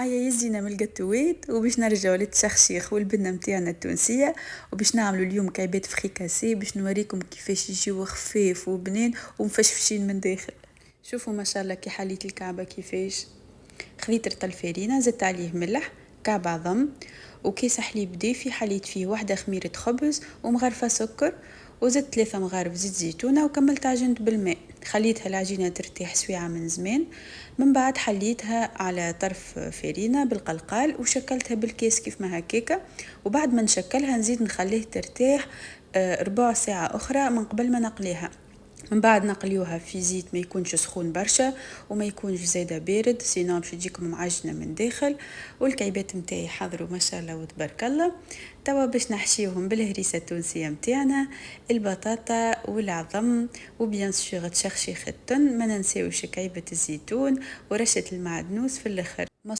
يزينا من القطوات وباش نرجعوا للتشخشيخ والبنة متاعنا التونسية، وباش نعملوا اليوم كعبات فريكاسي باش نوريكم كيفاش يجيو خفيف وبنين ومفشفشين من داخل. شوفوا ما شاء الله كي حليت الكعبة كيفاش. خذيت رطل فرينة، زدت عليه ملح، كعب عظم، وكيس حليب دافي حليت فيه واحدة خميرة خبز ومغرفة سكر، وزدت 3 مغارف زيت زيتونة، وكملت عجنت بالماء. خليتها العجينة ترتاح سويعة من زمان. من بعد حليتها على طرف فرينة بالقلقال وشكلتها بالكيس كيف ما هكاكا. وبعد ما نشكلها نزيد نخليه ترتاح ربع ساعة أخرى من قبل ما نقليها. من بعد نقليوها في زيت ما يكونش سخون برشا وما يكونش زايده بارد، سينون باش تجيكم معجنه من داخل. والكعبات نتاعي حضروا ما شاء الله وتبارك الله. توا باش نحشيوهم بالهريسه التونسيه نتاعنا، البطاطا والعظم وبيان سور تشخشيخ التن، ما ننساوش كعيبه الزيتون ورشه المعدنوس في الاخر.